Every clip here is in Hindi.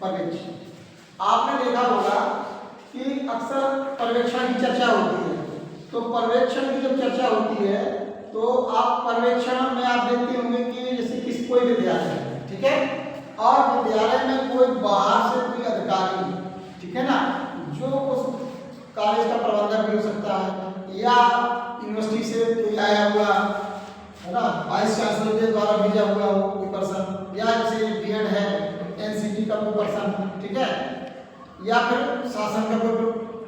पर्यवेक्षण। आपने देखा होगा कि अक्सर पर्यवेक्षण की चर्चा होती है, तो पर्यवेक्षण की जब चर्चा होती है तो आप पर्यवेक्षण में आप देखते होंगे कि जैसे किसी कोई विद्यालय है, ठीक है, और विद्यालय में कोई बाहर से कोई अधिकारी, ठीक है ना, जो उस कॉलेज का प्रबंधक भी हो सकता है या यूनिवर्सिटी से कोई आया हुआ है ना, वाइस चांसलर के द्वारा भेजा हुआ हो कोई पर्सन, या जैसे बीएड है एनसीटी का कोई पर्सन, ठीक है, या फिर शासन का कोई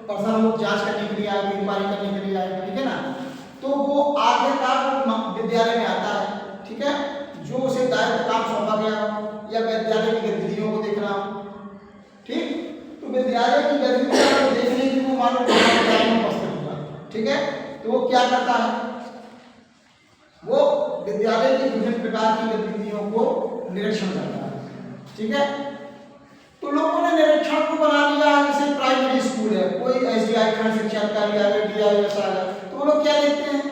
पर्सन लोग जांच करने के लिए आए, इंक्वायरी करने के लिए आए, ठीक है ना, तो वो आखिरकार विद्यालय में आता है, ठीक है, जो उसे दायित्व काम सौंपा गया या विद्यालय की गतिविधियों को देखना, ठीक, तो विद्यालय की गतिविधियों को देखने की वो मानो उपस्थित होगा, ठीक है, तो वो क्या करता है, वो विद्यालय की विभिन्न प्रकार की गतिविधियों को निरीक्षण करता है, ठीक है। तो लोगों ने निरीक्षण को बना लिया, जैसे प्राइमरी स्कूल है, कोई एसडीआई खंड शिक्षा अधिकारी आ गए, डीआईएस आ गए, तो वो लोग क्या देखते हैं,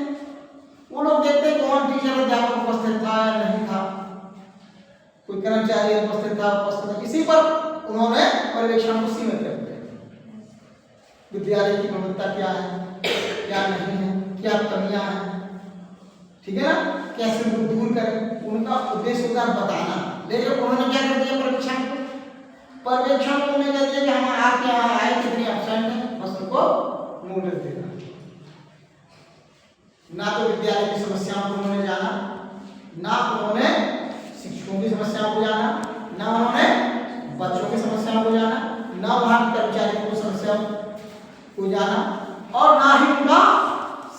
वो लोग देखते हैं कौन टीचर अध्यापक उपस्थित था या नहीं था, कोई कर्मचारी उपस्थित था, उपस्थित था, इसी पर उन्होंने पर्यवेक्षण को सीमित कर दिया। विद्यालय की गुणवत्ता क्या है, क्या नहीं है, क्या कमियां हैं, ठीक है ना, कैसे उनको दूर करें, उनका उद्देश्य होता है बताना, लेकिन उन्होंने क्या कर दिया, पर्यवेक्षण को उन्होंने कह दिया कि हम आपके यहाँ आए, कितनी एब्सेंट है, बस उनको नोटिस देना। ना तो विद्यालय की समस्याओं को उन्होंने जाना, ना उन्होंने शिक्षकों की समस्याओं को जाना, ना उन्होंने बच्चों की समस्याओं को जाना, ना वहां कर्मचारियों की समस्याओं को जाना, और ना ही उनका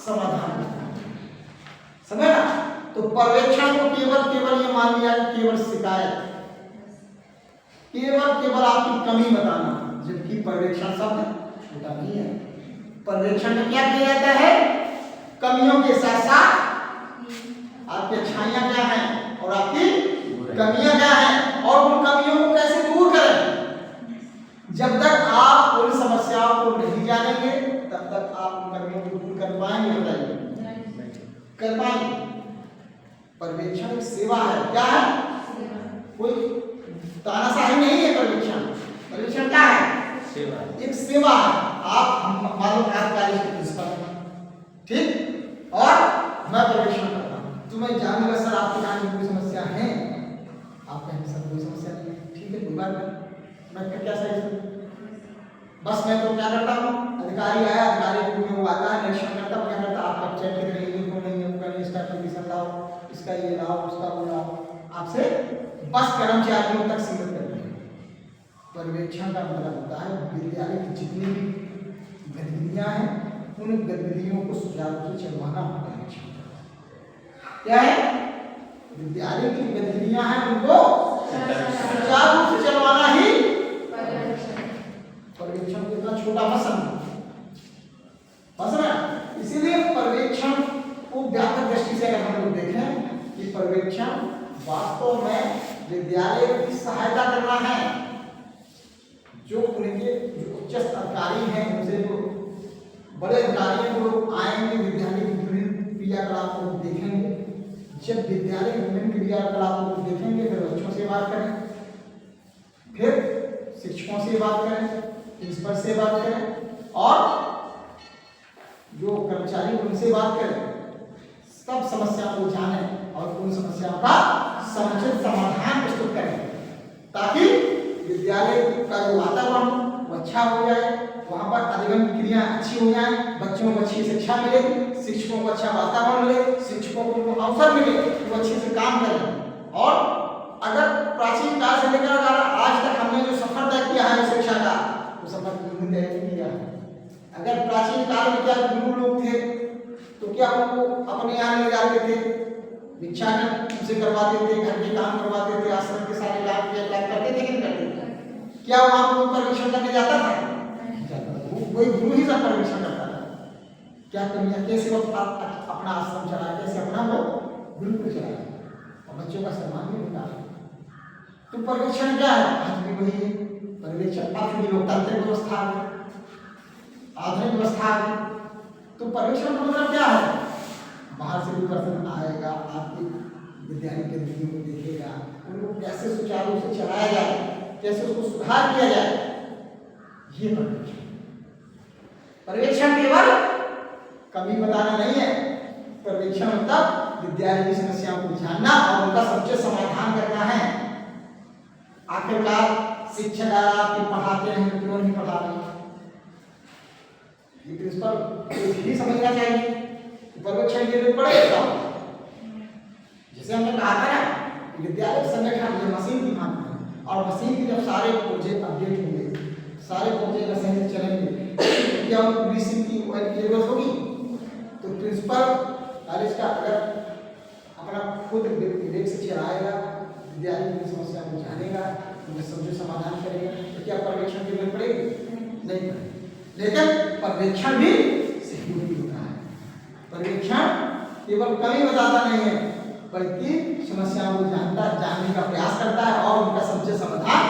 समाधान करना, समझ ना। तो पर्यवेक्षण को केवल ये मान लिया कि केवल शिकायत, केवल आपकी कमी बताना, जबकि पर्यवेक्षण शब्द छोटा नहीं है। पर्यवेक्षण में क्या किया जाता है, कमियों के साथ साथ आपकी अच्छाइयां क्या हैं और आपकी कमियां क्या हैं, और उन कमियों को कैसे दूर करें। जब तक आप उन समस्याओं को नहीं जानेंगे तब तक आप उन कमियों को दूर कर पाएंगे, बताइए, कर पाएंगे। पर्यवेक्षण एक सेवा है, क्या है, कोई तानाशाही नहीं है। पर्यवेक्षण क्या है, सेवा, एक सेवा है। आप मानो कार्यकारी के प्रिंसिपल, ठीक, और मैं पर्यवेक्षण करता हूँ, तो मैं जानूंगा सर आपके काम में कोई समस्या है, आप कहेंगे सर कोई समस्या नहीं है, ठीक है, कोई बात नहीं, मैं फिर क्या सही, बस मैं तो क्या करता हूँ, अधिकारी आया, अधिकारी को आता है, निरीक्षण करता हूँ, क्या करता है, आपका चेक कितने यूनिफॉर्म नहीं है, उनका नहीं, इसका एप्लीकेशन लाओ, इसका ये लाओ, उसका वो लाओ, आपसे बस कर्मचारियों तक सीमित कर दिया। पर्यवेक्षण का मतलब होता है विद्यालय की जितनी भी गतिविधियां हैं उन गतिविधियों को सुचारू रूप से चलवाना पर्यवेक्षण क्या है, विद्यालय की गतिविधियां हैं उनको सुचारू रूप से चलवाना ही पर्यवेक्षण को इतना छोटा पसंद, इसीलिए पर्यवेक्षण को व्यापक दृष्टि से अगर हम लोग देखें कि पर्यवेक्षण वास्तव में विद्यालय की सहायता करना है, जो उनके जो उच्च अधिकारी हैं, उनसे जो बड़े अधिकारी हैं, वो लोग आएंगे, विद्यालय की विभिन्न क्रियाकलापों को देखेंगे। जब विद्यालय की विभिन्न क्रियाकलापों को देखेंगे, फिर बच्चों से बात करें, फिर शिक्षकों से बात करें, प्रिंसिपल से बात करें, और जो कर्मचारी उनसे बात करें, सब समस्याओं को जानें और उन समस्याओं का समुचित समाधान प्रस्तुत करें, ताकि विद्यालय का जो वातावरण वो अच्छा हो जाए, वहाँ पर अधिगम क्रिया अच्छी हो जाए, बच्चों को अच्छी शिक्षा मिले, शिक्षकों को अच्छा वातावरण मिले, शिक्षकों को अवसर मिले कि वो अच्छे से काम करें। और अगर प्राचीन काल से लेकर अगर आज तक हमने जो सफर तय किया है शिक्षा का, वो सफर गुरु ने तय किया है। अगर प्राचीन काल में क्या गुरु लोग थे तो क्या उनको अपने यहाँ ले जाते थे, भिक्षाटन उनसे करवाते थे, घर के काम करवाते थे, आश्रम के सारे लाभ करते थे कि नहीं करते थे? क्या वहाँ को परमिशन करने जाता था? वही गुरु ही सब परमिशन करता था। क्या कमियां, कैसे वो अपना आश्रम चलाए, कैसे अपना वो गुरु को चलाए और बच्चों का सम्मान भी होता है। तो पर्यवेक्षण क्या है, आज भी वही है पर्यवेक्षण। अब भी लोकतांत्रिक व्यवस्था है, आधुनिक व्यवस्था है, तो पर्यवेक्षण का मतलब क्या है, बाहर से कोई पर्सन आएगा, आपके विद्यालय के गतिविधियों को देखेगा, उनको कैसे सुचारू रूप से चलाया जाए, कैसे उसको सुधार किया जाए, ये पर्यवेक्षण केवल कमी बताना नहीं है। पर्यवेक्षण मतलब विद्यालय की समस्याओं को जानना और उनका समुचित समाधान करना है। आखिरकार शिक्षक आपके पढ़ाते हैं तो क्यों नहीं पढ़ा रहे, ये प्रिंसिपल भी समझना चाहिए। पर्यवेक्षण की जरूरत पड़ेगा, जैसे हमने कहा था ना, विद्यालय संगठन ये मशीन की भांति है, और मशीन के जब सारे प्रोजेक्ट अपडेट होंगे, सारे प्रोजेक्ट सही चलेंगे, तो क्या उनको रिसीव की जरूरत होगी। तो प्रिंसिपल कॉलेज का अगर अपना खुद विवेक से चलाएगा, विद्यालय की समस्या को जानेगा, उनके समझो समाधान करेगा, तो क्या पर्यवेक्षण की जरूरत पड़ेगी, नहीं पड़ेगी। लेकिन पर्यवेक्षण भी सहयोगी होता है। पर्यवेक्षण केवल कमी बताता नहीं है, बल्कि समस्याओं को जानने का प्रयास करता है और उनका समुचित समाधान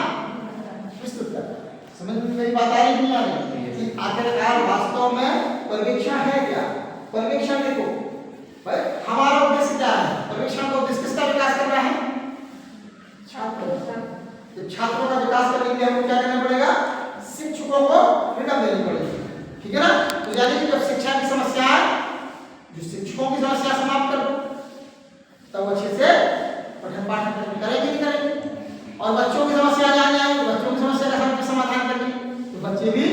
प्रस्तुत करता है। समझ में मेरी बात आ रही है कि आखिरकार वास्तव में पर्यवेक्षण है क्या। पर्यवेक्षण देखो भाई, हमारा उद्देश्य क्या है, पर्यवेक्षण का उद्देश्य किसका विकास करना है, छात्रों का। तो छात्रों का विकास करने के लिए हमको क्या करना पड़ेगा, शिक्षकों को फ्रीडम देनी पड़ेगी, ठीक है ना। तो यानी कि जब शिक्षा की समस्या है, जो शिक्षकों की समस्या समाप्त कर दो, तब अच्छे से पठन पाठन करेंगे नहीं करेंगे। और बच्चों की समस्या जाने आएंगे, बच्चों की समस्या का समाधान करेंगे, तो बच्चे भी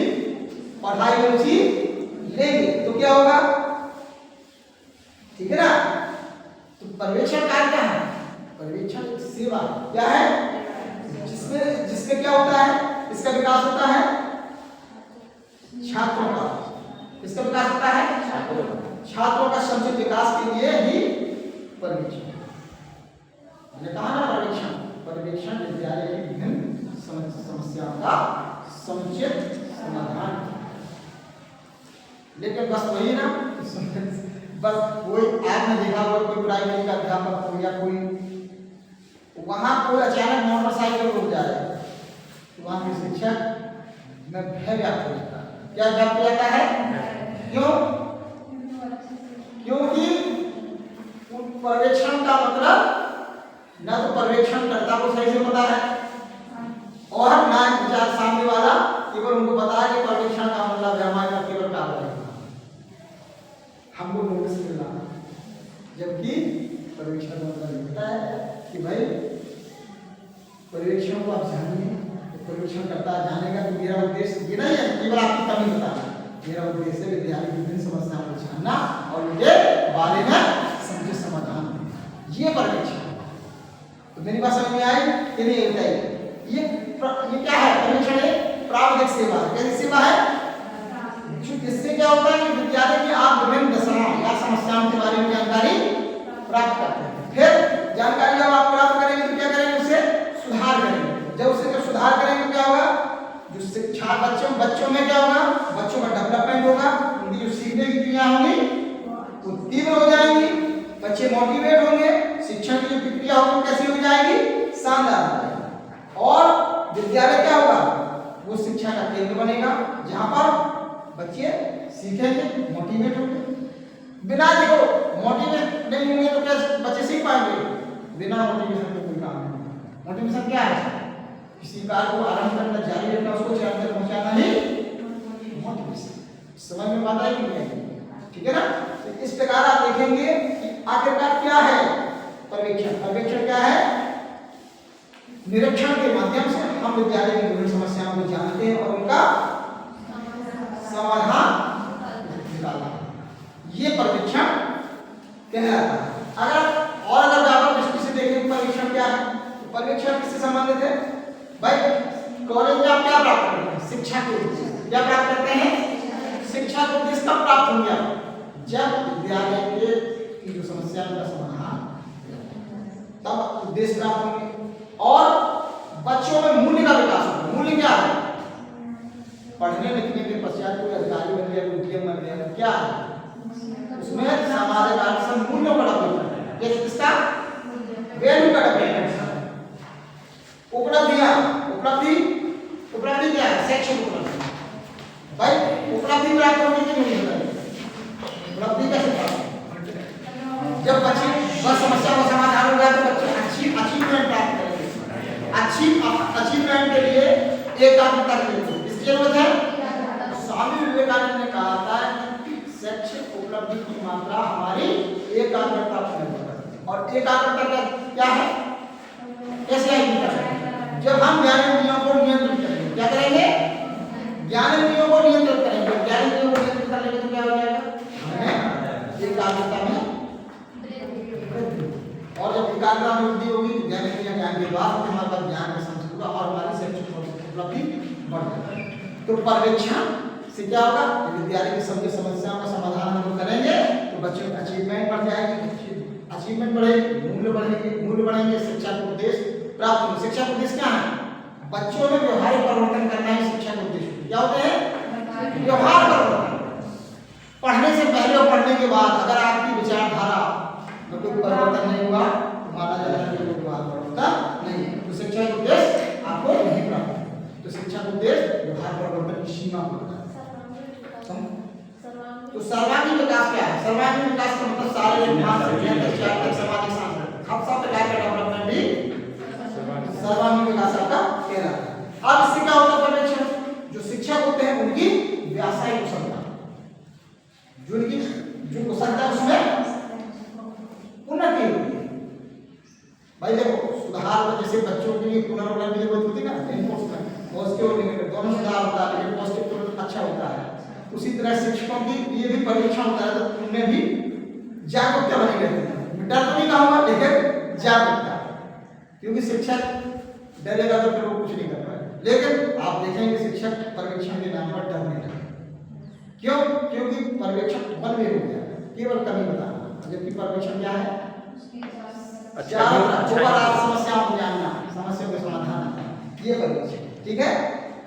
पढ़ाई में रुचि लेंगे, तो क्या होगा, ठीक है ना। तो पर्यवेक्षण कार्य क्या है, पर्यवेक्षण सेवा क्या है, जिसमें क्या होता है, इसका विकास होता है छात्रों का, इसका विकास होता है छात्रों का समुचित विकास के लिए ही पर्यवेक्षण। मैंने कहा ना, पर्यवेक्षण विद्यालय की विभिन्न समस्याओं का समुचित समाधान। लेकिन बस वही ना, बस कोई आपने देखा होगा, कोई प्राइमरी का अध्यापक हो या कोई, वहां कोई अचानक मोटरसाइकिल रुक जाए, वहां के शिक्षक में भय व्याप्त हो जाता है। क्या व्याप्त हो जाता है, क्यों, क्योंकि पर्यवेक्षण का मतलब ना तो पर्यवेक्षणकर्ता को सही से पता है, और ना विचार सामने वाला केवल उनको पता है कि पर्यवेक्षण का मतलब है हमारे केवल कार्य हमको नोटिस मिलना, जबकि पर्यवेक्षण का मतलब होता है कि भाई पर्यवेक्षण को आप जानिए, पर्यवेक्षण करता जानेगा कि मेरा उद्देश्य ये नहीं है केवल आपकी कमी बताना, मेरा उद्देश्य विद्यालय की विभिन्न समस्याओं को जानना और उनके बारे में समुचित समाधान देना, ये पर्यवेक्षण। तो मेरी बात समझ में आई कि नहीं, बताइए ये क्या है, पर्यवेक्षण एक प्रावधानिक सेवा है। कैसी सेवा है, इससे क्या होता है कि विद्यालय की आप विभिन्न दशाओं या समस्याओं के बारे में जानकारी प्राप्त करते हैं। फिर जानकारी जब आप प्राप्त करेंगे तो क्या करेंगे, उससे सुधार करेंगे। जब सुधार करेंगे क्या होगा, जो शिक्षा बच्चों में क्या होगा, बच्चों का डेवलपमेंट होगा, उनकी जो सीखने की क्रिया होगी वो तीव्र हो जाएंगी, बच्चे मोटिवेट होंगे, शिक्षण की जो प्रक्रिया होगी कैसी हो जाएगी, शानदार हो जाएगी। और विद्यालय क्या होगा, वो शिक्षा का केंद्र बनेगा, जहां पर बच्चे सीखेंगे, मोटिवेट होंगे। बिना देखो मोटिवेट नहीं होंगे तो क्या बच्चे सीख पाएंगे, बिना मोटिवेशन के कोई काम नहीं। मोटिवेशन क्या है, किसी कार्य को आरंभ करना, जारी रखना, उसको चरण तक पहुंचाना ही मोटिवेशन। समझ में बात आई नहीं, ठीक है ना। तो इस प्रकार आप देखेंगे कि आखिरकार क्या है पर्यवेक्षण। पर्यवेक्षण क्या है, निरीक्षण के माध्यम से हम विद्यालय की विभिन्न समस्याओं को जानते हैं और उनका समाधान निकालना, ये पर्यवेक्षण कहलाता है। अगर व्यापक दृष्टि से देखें पर्यवेक्षण क्या है, तो पर्यवेक्षण किससे संबंधित है भाई, कॉलेज में आप क्या प्राप्त करते हैं, शिक्षा के उद्देश्य क्या प्राप्त करते हैं, शिक्षा के उद्देश्य कब प्राप्त होंगे, जब विद्यालय की जो समस्या है उनका समाधान तब उद्देश्य प्राप्त होंगे। और बच्चों में मूल्य का विकास होगा। मूल्य क्या है, पढ़ने लिखने के पश्चात कोई अधिकारी बन गया, कोई डीएम बन गया, क्या है उसमें सामाजिक आर्थिक मूल्यों का डेवलपमेंट है, जैसे किसका वैल्यू का डेवलपमेंट है। उपलब्धि क्या है, शैक्षिक उपलब्धि। भाई उपलब्धि प्राप्त होने की नहीं है, उपलब्धि कैसे प्राप्त, जब बच्चे बस समस्या का समाधान हो गया तो बच्चे अच्छी अचीवमेंट प्राप्त करेंगे, अचीवमेंट के लिए एकाग्रता की जरूरत है। स्वामी विवेकानंद ने कहा था कि शैक्षिक उपलब्धि की मात्रा हमारी एकाग्रता पर निर्भर करती है। और एकाग्रता क्या है, कैसे आएगी? जब हम ज्ञानेंद्रियों को नियंत्रित करेंगे। क्या करेंगे? ज्ञानेंद्रियों को नियंत्रित करेंगे। ज्ञानेंद्रियों को नियंत्रित करने तो क्या हो जाएगा? हमें एकाग्रता में वृद्धि। और जब एकाग्रता में वृद्धि होगी तो ज्ञानेंद्रियों ज्ञान के द्वारा हमारे पास ज्ञान का संचय होगा और हमारी शैक्षिक उपलब्धि बढ़ जाएगी। तो पर्यवेक्षण से क्या होगा? विद्यालय की सभी समस्याओं का समाधान हम करेंगे तो बच्चों की अचीवमेंट बढ़ जाएगी, अचीवमेंट बढ़ेगी, मूल्य बढ़ेंगे, शिक्षा का उद्देश्य प्राप्त होगा। शिक्षा का उद्देश्य क्या है? बच्चों में व्यवहारिक परिवर्तन करना ही शिक्षा का उद्देश्य। क्या होते हैं? व्यवहार परिवर्तन। पढ़ने से पहले और पढ़ने के बाद अगर आपकी विचारधारा में कोई परिवर्तन नहीं हुआ तो माना जाएगा कि व्यवहार परिवर्तन नहीं, तो शिक्षा का उद्देश्य आपको नहीं प्राप्त। तो शिक्षा का उद्देश्य व्यवहार परिवर्तन की सीमा को बताना। तो सर्वांगीण विकास क्या है? सर्वांगीण विकास का मतलब सारे सामाजिक सांस्कृतिक सब प्रकार का डेवलपमेंट ही सर्वांगीण विकास का कहलाता है। अब इससे क्या होता है? पर्यवेक्षण जो शिक्षक होते हैं उनकी व्यावसायिक कुशलता, जो कुशलता उसमें उन्नति होती है। भाई देखो सुधार में जैसे बच्चों के लिए पुनर्वलन की जरूरत होती है ना, एनफोर्समेंट पॉजिटिव और नेगेटिव दोनों सुधार होता है, लेकिन पॉजिटिव तो अच्छा होता है। उसी तरह शिक्षकों की ये भी परीक्षण होता है तो उनमें भी जागरूकता बनी रहती है। डर तो नहीं कहूँगा लेकिन जागरूकता, क्योंकि शिक्षक डरेगा तो फिर वो कुछ नहीं कर पाएगा। लेकिन आप देखेंगे शिक्षक पर्यवेक्षण के नाम पर डरने लगे। क्यों? क्योंकि पर्यवेक्षण बल में हो गया, केवल कमी बताना, जबकि पर्यवेक्षण क्या है? समस्याओं को जानना, समस्या को समाधान, ये पर्यवेक्षण। ठीक है,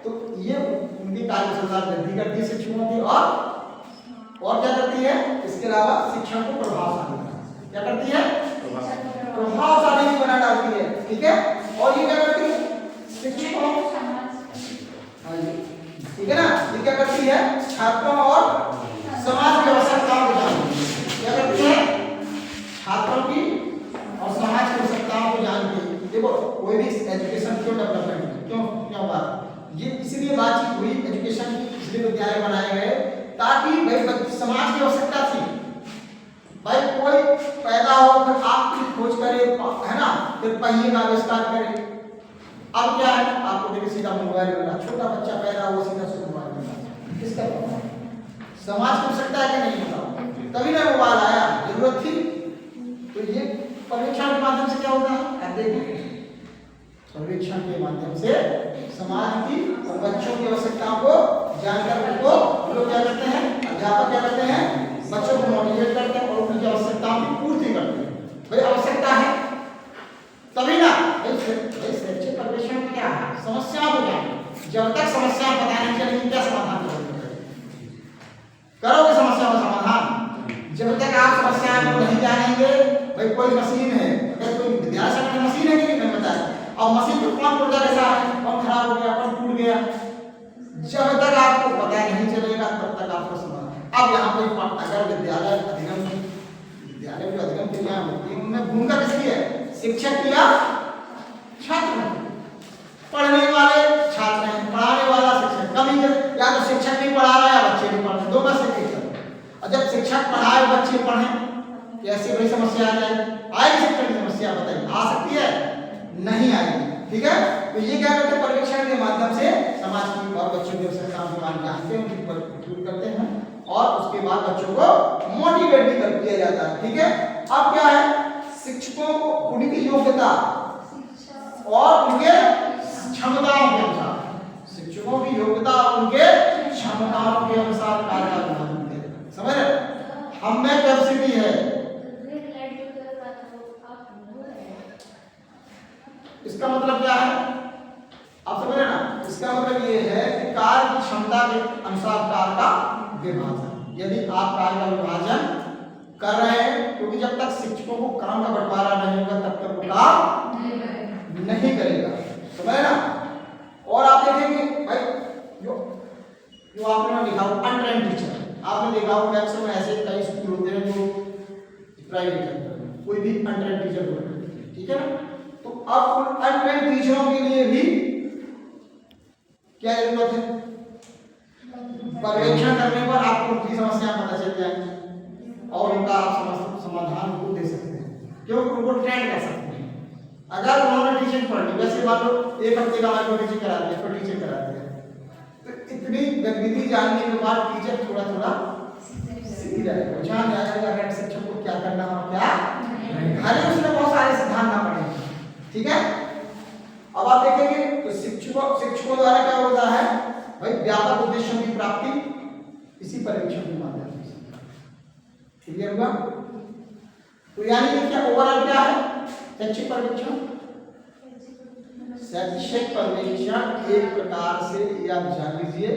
तो ये उनकी कार्यक्षमता वृद्धि करती है शिक्षकों की और क्या करती है? इसके अलावा शिक्षण को प्रभावशाली, क्या करती है? प्रभावशाली बना डालती है। ठीक है, और ये क्या करती है? शिक्षकों, ठीक है ना, ये क्या करती है? छात्रों और समाज की आवश्यकताओं को जानती है। क्या करती है? छात्रों की और समाज की आवश्यकताओं को जानती है। देखो कोई भी एजुकेशन क्यों डेवलपमेंट क्यों बात ये इसलिए बातचीत हुई एजुकेशन की, इसलिए विद्यालय बनाए गए ताकि भाई समाज की आवश्यकता थी। भाई कोई पैदा हो फिर आपकी खोज करे, है ना, फिर पहिए का आविष्कार करे। अब क्या है? आपको देखिए सीधा मोबाइल मिला, छोटा बच्चा पैदा हुआ सीधा से मोबाइल मिला, किसका पता? समाज की आवश्यकता है कि नहीं बताओ? तभी ना मोबाइल आया, जरूरत थी। तो ये पर्यवेक्षण के माध्यम से क्या होता है? आप देखिए सर्वेक्षण के माध्यम से समाज की और बच्चों की आवश्यकताओं को जानकर उनको लोग क्या करते हैं? अध्यापक क्या करते हैं? बच्चों को मोटिवेट करते हैं और उनकी आवश्यकताओं की पूर्ति करते हैं। भाई आवश्यकता है तभी ना, शैक्षिक पर्यवेक्षण में क्या है? समस्याओं को जानना। जब तक समस्या पता नहीं चलेगी क्या समाधान करोगे? समस्या का समाधान जब तक आप समस्याओं को नहीं जानेंगे। भाई कोई मशीन है, कोई विद्यालय में मशीन है कि नहीं बताया, और मशीन तो कौन पुर्जा कैसा है, कौन खराब हो गया, कौन टूट गया, जब तक आपको पता नहीं चलेगा तब तक आपको समझ। अब यहाँ पे अगर विद्यालय अधिगम के क्या होती है, उनमें भूमिका किसकी है? शिक्षक या छात्र? पढ़ने वाले छात्र हैं, पढ़ाने वाला शिक्षक। कभी या तो शिक्षक नहीं पढ़ा रहा है या बच्चे नहीं पढ़ रहे, दो में से एक। और जब शिक्षक पढ़ाए बच्चे पढ़े कैसे बड़ी समस्या आ जाएगी? आएगी शिक्षण की समस्या? बताइए, आ सकती है? नहीं आएगी। ठीक है, तो ये क्या करते हैं? पर्यवेक्षण के माध्यम से समाज की और बच्चों की आवश्यकताओं के बारे में जानते हैं, उनकी पूरी करते हैं और उसके बाद बच्चों को मोटिवेट भी कर दिया जाता है। ठीक है, अब क्या है? शिक्षकों को उनकी योग्यता और उनके क्षमताओं के अनुसार, शिक्षकों की योग्यता और उनके क्षमताओं के अनुसार कार्य करना है। समझ रहे? हम में कैपेसिटी है, इसका मतलब क्या है? आप समझ रहे ना? इसका मतलब ये है कि कार्य की क्षमता के अनुसार कार्य का विभाजन। यदि आप कार्य का विभाजन कर रहे हैं, क्योंकि जब तक शिक्षकों को काम का बंटवारा नहीं होगा तब तक वो काम नहीं करेगा। समझ ना? और आप देखेंगे भाई जो आपने लिखा हो अनट्रेंड टीचर, आपने देखा हो मैक्सिमम ऐसे कई स्कूल होते हैं जो प्राइवेट है, कोई भी अनट्रेंड टीचर होता है। ठीक है ना? तो अब अनट्रेन टीचरों के लिए भी क्या जरूरत है? पर्यवेक्षण करने पर आपको उनकी समस्या पता चल जाएगी और उनका आप समाधान को दे सकते हैं, क्योंकि उनको ट्रेंड कर सकते हैं। अगर उन्होंने टीचिंग पढ़ ली, वैसे मान लो एक हफ्ते का माइक्रो टीचिंग करा दिया, फिर टीचिंग करा दिया, तो इतनी गतिविधि जानने के बाद टीचर थोड़ा थोड़ा सीख जाएगा, जान जाएगा हेड शिक्षक को क्या करना और क्या खाली उसमें बहुत सारे सिद्धांत ना पड़े। ठीक है, अब आप देखेंगे तो शिक्षकों द्वारा क्या होता है भाई, व्यापक उद्देश्यों की प्राप्ति इसी पर्यवेक्षण के माध्यम से। क्लियर हुआ? तो यानी कि क्या ओवरऑल क्या है शैक्षिक पर्यवेक्षण? शैक्षिक पर्यवेक्षण एक प्रकार से ये आप जान लीजिए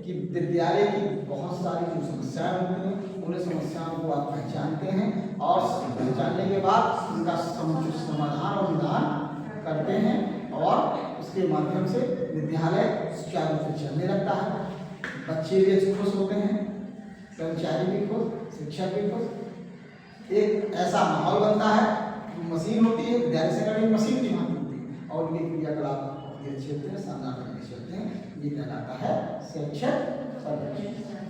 कि विद्यालय की बहुत सारी जो समस्याएं होती हैं उन समस्याओं को आप पहचानते हैं और पहचानने के बाद उनका समाधान और निदान करते हैं और उसके माध्यम से विद्यालय सुचारू रूप से चलने लगता है, बच्चे भी खुश होते हैं, कर्मचारी भी खुश, शिक्षक भी खुश, एक ऐसा माहौल बनता है। मशीन होती है, विद्यालय से कभी मशीन की मांग होती है और उनके क्रियाकलाप बहुत अच्छे होते हैं, शानदार तरीके से होते हैं। ये कहलाता है शैक्षिक पर्यवेक्षण।